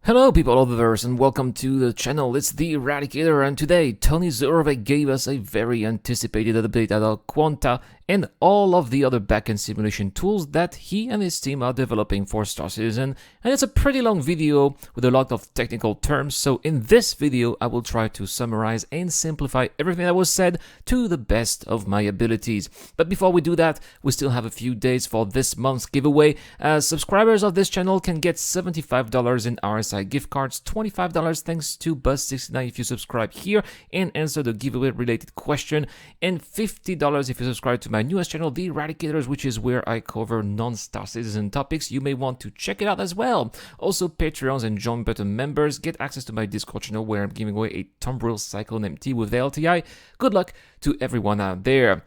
Hello people of the verse and welcome to the channel. It's the Eradicator, and today Tony Zurovek gave us a very anticipated update about Quanta and all of the other backend simulation tools that he and his team are developing for Star Citizen. And it's a pretty long video with a lot of technical terms, so in this video I will try to summarize and simplify everything that was said to the best of my abilities. But before we do that, we still have a few days for this month's giveaway, as subscribers of this channel can get $75 in RSI gift cards, $25 thanks to Buzz69 if you subscribe here and answer the giveaway related question, and $50 if you subscribe to my newest channel, The Eradicators, which is where I cover non-Star Citizen topics. You may want to check it out as well. Also, Patreons and Join Button members get access to my Discord channel where I'm giving away a Tumbril Cyclone MT with the LTI. Good luck to everyone out there.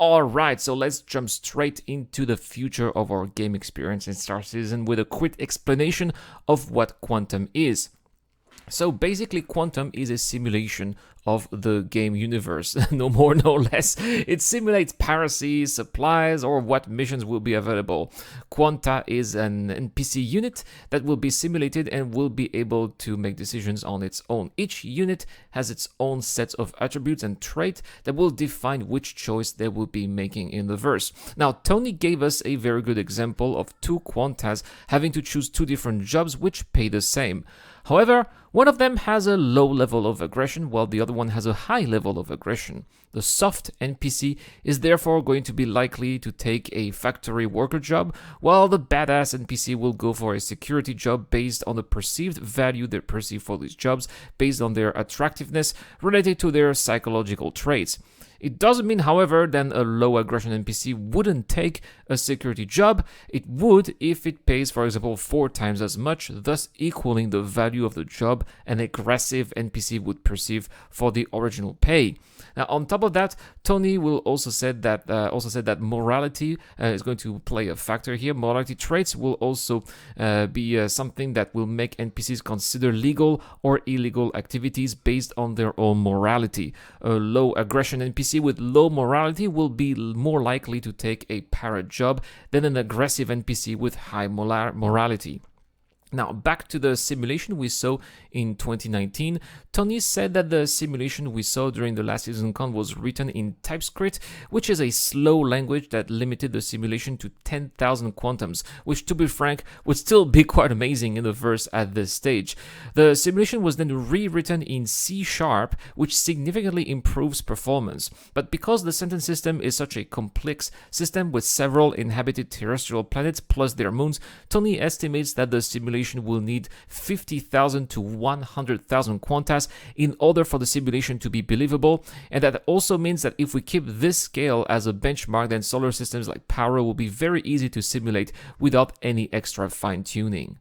Alright, so let's jump straight into the future of our game experience in Star Citizen with a quick explanation of what Quantum is. So basically, Quantum is a simulation of the game universe, no more, no less. It simulates piracy, supplies, or what missions will be available. Quanta is an NPC unit that will be simulated and will be able to make decisions on its own. Each unit has its own set of attributes and traits that will define which choice they will be making in the verse. Now, Tony gave us a very good example of two Quantas having to choose two different jobs which pay the same. However, one of them has a low level of aggression while the other one has a high level of aggression. The soft NPC is therefore going to be likely to take a factory worker job, while the badass NPC will go for a security job based on the perceived value they perceive for these jobs, based on their attractiveness related to their psychological traits. It doesn't mean, however, that a low aggression NPC wouldn't take a security job. It would if it pays, for example, 4 times as much, thus equaling the value of the job an aggressive NPC would perceive for the original pay. Now, on top of that, Tony will also said that morality is going to play a factor here. Morality traits will also be something that will make NPCs consider legal or illegal activities based on their own morality. A low aggression NPC with low morality will be more likely to take a pirate job than an aggressive NPC with high morality. Now, back to the simulation we saw in 2019, Tony said that the simulation we saw during the last CitizenCon was written in TypeScript, which is a slow language that limited the simulation to 10,000 quantums, which, to be frank, would still be quite amazing in the verse at this stage. The simulation was then rewritten in C#, which significantly improves performance. But because the sentence system is such a complex system with several inhabited terrestrial planets plus their moons, Tony estimates that the simulation will need 50,000 to 100,000 quantas in order for the simulation to be believable, and that also means that if we keep this scale as a benchmark, then solar systems like Power will be very easy to simulate without any extra fine-tuning.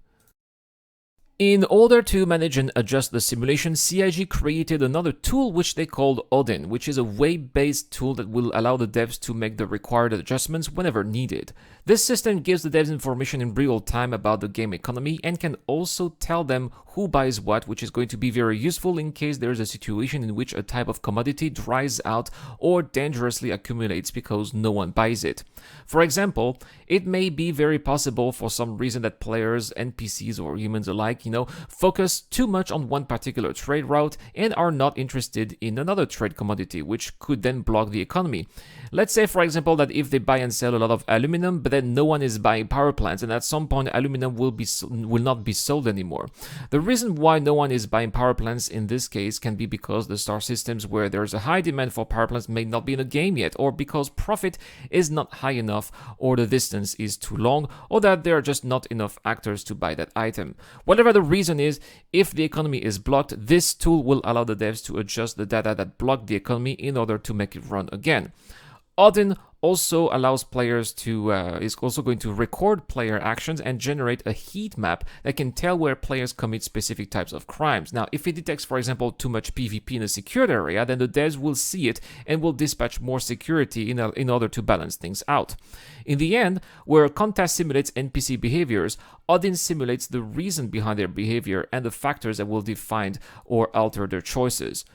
In order to manage and adjust the simulation, CIG created another tool which they called Odin, which is a web-based tool that will allow the devs to make the required adjustments whenever needed. This system gives the devs information in real time about the game economy and can also tell them who buys what, which is going to be very useful in case there is a situation in which a type of commodity dries out or dangerously accumulates because no one buys it. For example, it may be very possible for some reason that players, NPCs or humans alike, focus too much on one particular trade route and are not interested in another trade commodity, which could then block the economy. Let's say, for example, that if they buy and sell a lot of aluminum, but then no one is buying power plants, and at some point aluminum will not be sold anymore. The reason why no one is buying power plants in this case can be because the star systems where there is a high demand for power plants may not be in the game yet, or because profit is not high enough, or the distance is too long, or that there are just not enough actors to buy that item. Whatever the reason is, if the economy is blocked, this tool will allow the devs to adjust the data that blocked the economy in order to make it run again. Odin also allows players to, is also going to record player actions and generate a heat map that can tell where players commit specific types of crimes. Now, if it detects, for example, too much PvP in a secured area, then the devs will see it and will dispatch more security in order to balance things out. In the end, where Quanta simulates NPC behaviors, Odin simulates the reason behind their behavior and the factors that will define or alter their choices.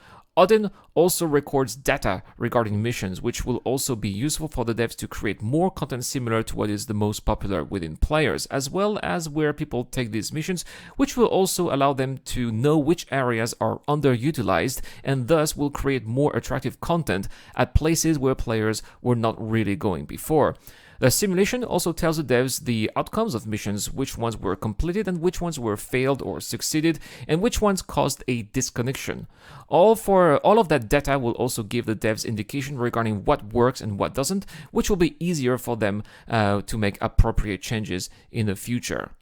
Odin also records data regarding missions, which will also be useful for the devs to create more content similar to what is the most popular within players, as well as where people take these missions, which will also allow them to know which areas are underutilized and thus will create more attractive content at places where players were not really going before. The simulation also tells the devs the outcomes of missions, which ones were completed and which ones were failed or succeeded, and which ones caused a disconnection. All of that data will also give the devs indication regarding what works and what doesn't, which will be easier for them to make appropriate changes in the future.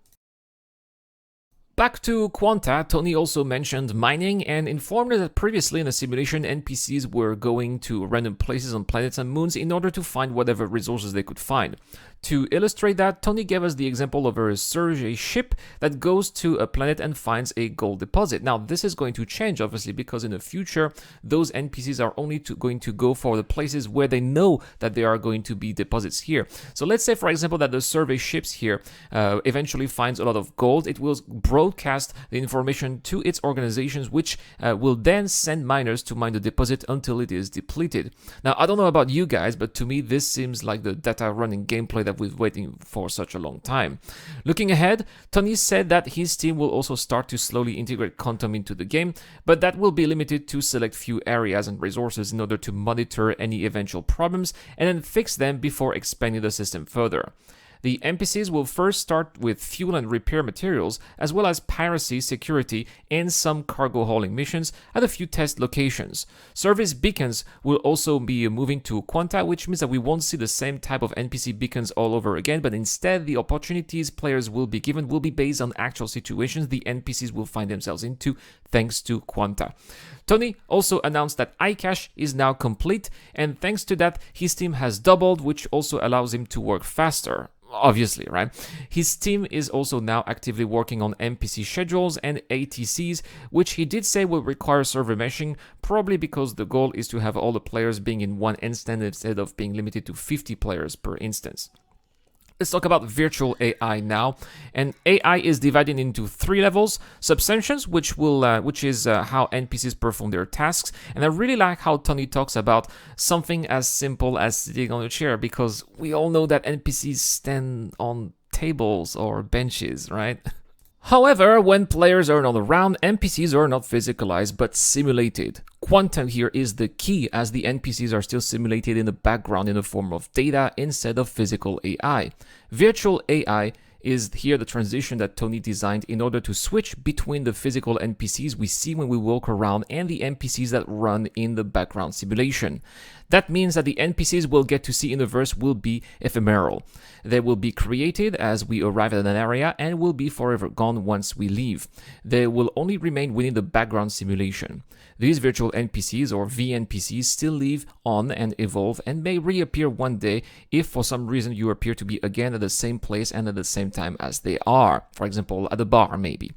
Back to Quanta, Tony also mentioned mining and informed us that previously in the simulation, NPCs were going to random places on planets and moons in order to find whatever resources they could find. To illustrate that, Tony gave us the example of a survey ship that goes to a planet and finds a gold deposit. Now, this is going to change, obviously, because in the future, those NPCs are only going to go for the places where they know that there are going to be deposits here. So let's say, for example, that the survey ships here eventually finds a lot of gold. It will broadcast the information to its organizations, which will then send miners to mine the deposit until it is depleted. Now, I don't know about you guys, but to me, this seems like the data running gameplay that we've waiting for such a long time. Looking ahead, Tony said that his team will also start to slowly integrate quantum into the game, but that will be limited to select few areas and resources in order to monitor any eventual problems and then fix them before expanding the system further. The NPCs will first start with fuel and repair materials, as well as piracy, security, and some cargo hauling missions at a few test locations. Service beacons will also be moving to Quanta, which means that we won't see the same type of NPC beacons all over again, but instead the opportunities players will be given will be based on actual situations the NPCs will find themselves into, thanks to Quanta. Tony also announced that iCache is now complete, and thanks to that, his team has doubled, which also allows him to work faster. Obviously, right? His team is also now actively working on NPC schedules and ATCs, which he did say will require server meshing, probably because the goal is to have all the players being in one instance instead of being limited to 50 players per instance. Let's talk about virtual AI now. And AI is divided into 3 levels. Subsumptions, which is how NPCs perform their tasks. And I really like how Tony talks about something as simple as sitting on a chair, because we all know that NPCs stand on tables or benches, right? However, when players are not around, NPCs are not physicalized but simulated. Quantum here is the key, as the NPCs are still simulated in the background in the form of data instead of physical AI. Virtual AI is here the transition that Tony designed in order to switch between the physical NPCs we see when we walk around and the NPCs that run in the background simulation. That means that the NPCs we'll get to see in the verse will be ephemeral. They will be created as we arrive at an area and will be forever gone once we leave. They will only remain within the background simulation. These virtual NPCs or VNPCs still live on and evolve and may reappear one day if for some reason you appear to be again at the same place and at the same time as they are. For example, at a bar maybe.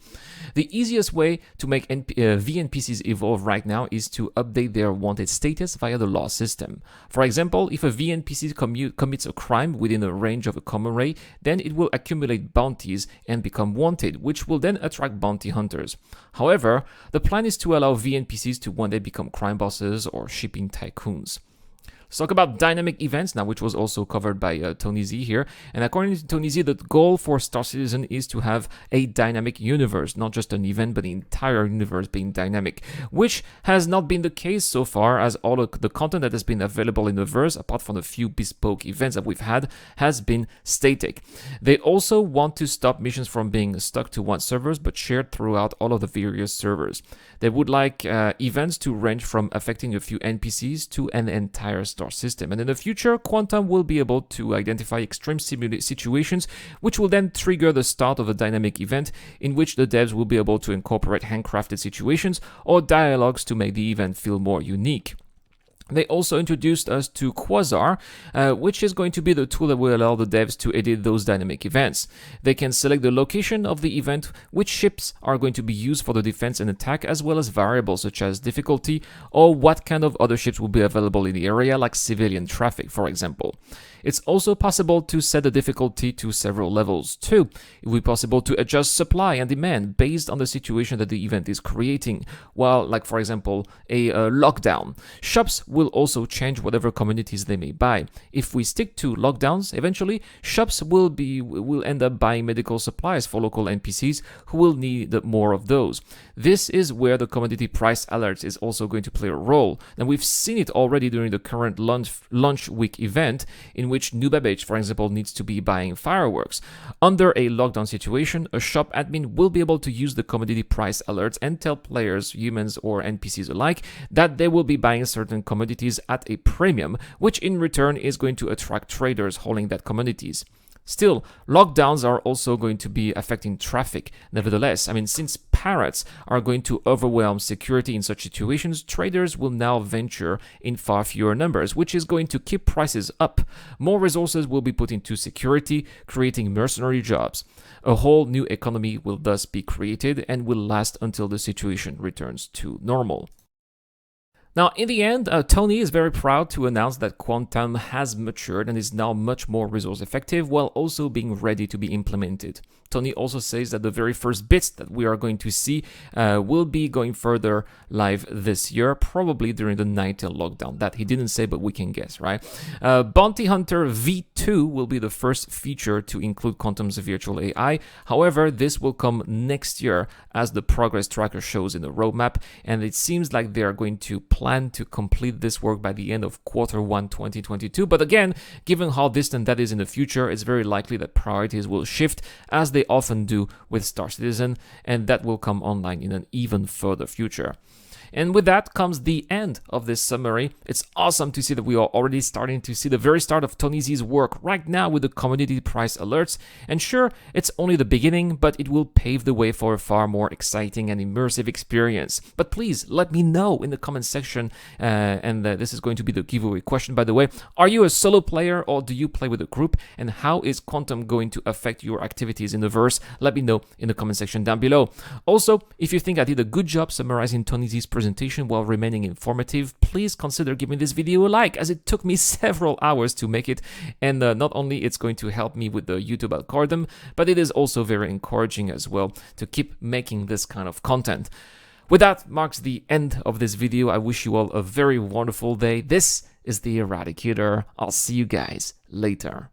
The easiest way to make VNPCs evolve right now is to update their wanted status via the law system. For example, if a VNPC commits a crime within a range of a common ray, then it will accumulate bounties and become wanted, which will then attract bounty hunters. However, the plan is to allow VNPCs to one day become crime bosses or shipping tycoons. Let's talk about dynamic events now, which was also covered by Tony Z here. And according to Tony Z, the goal for Star Citizen is to have a dynamic universe, not just an event, but the entire universe being dynamic, which has not been the case so far, as all of the content that has been available in the verse, apart from the few bespoke events that we've had, has been static. They also want to stop missions from being stuck to one server, but shared throughout all of the various servers. They would like events to range from affecting a few NPCs to an entire star system. And in the future, Quantum will be able to identify extreme situations, which will then trigger the start of a dynamic event in which the devs will be able to incorporate handcrafted situations or dialogues to make the event feel more unique. They also introduced us to Quasar, which is going to be the tool that will allow the devs to edit those dynamic events. They can select the location of the event, which ships are going to be used for the defense and attack, as well as variables such as difficulty or what kind of other ships will be available in the area, like civilian traffic, for example. It's also possible to set the difficulty to several levels too. It will be possible to adjust supply and demand based on the situation that the event is creating. While, like for example, a lockdown, shops will also change whatever commodities they may buy. If we stick to lockdowns, eventually shops will end up buying medical supplies for local NPCs who will need more of those. This is where the commodity price alert is also going to play a role, and we've seen it already during the current launch week event, in which Nubabage, for example, needs to be buying fireworks. Under a lockdown situation, a shop admin will be able to use the commodity price alerts and tell players, humans or NPCs alike, that they will be buying certain commodities at a premium, which in return is going to attract traders holding that commodities. Still, lockdowns are also going to be affecting traffic. Nevertheless, since pirates are going to overwhelm security in such situations, traders will now venture in far fewer numbers, which is going to keep prices up. More resources will be put into security, creating mercenary jobs. A whole new economy will thus be created and will last until the situation returns to normal. Now, in the end, Tony is very proud to announce that Quantum has matured and is now much more resource effective while also being ready to be implemented. Tony also says that the very first bits that we are going to see will be going further live this year, probably during the Nighttale lockdown. That he didn't say, but we can guess, right? Bounty Hunter V2 will be the first feature to include Quantum's virtual AI. However, this will come next year as the progress tracker shows in the roadmap, and it seems like they are going to plan to complete this work by the end of Q1 2022. But again, given how distant that is in the future, it's very likely that priorities will shift, as they often do with Star Citizen, and that will come online in an even further future. And with that comes the end of this summary. It's awesome to see that we are already starting to see the very start of Tony Z's work right now with the commodity price alerts. And sure, it's only the beginning, but it will pave the way for a far more exciting and immersive experience. But please let me know in the comment section, and this is going to be the giveaway question, by the way. Are you a solo player or do you play with a group? And how is Quantum going to affect your activities in the verse? Let me know in the comment section down below. Also, if you think I did a good job summarizing Tony Z's presentation while remaining informative, please consider giving this video a like, as it took me several hours to make it, and not only it's going to help me with the YouTube algorithm, but it is also very encouraging as well to keep making this kind of content. With that marks the end of this video. I wish you all a very wonderful day. This is the Eradicator. I'll see you guys later.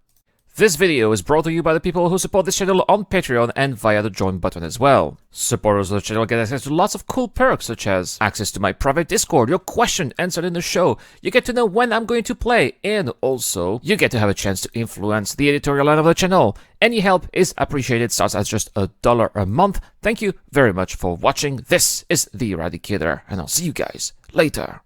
This video is brought to you by the people who support this channel on Patreon and via the join button as well. Supporters of the channel get access to lots of cool perks, such as access to my private Discord, your question answered in the show, you get to know when I'm going to play, and also you get to have a chance to influence the editorial line of the channel. Any help is appreciated, starts at just $1 a month. Thank you very much for watching. This is the Eradicator, and I'll see you guys later.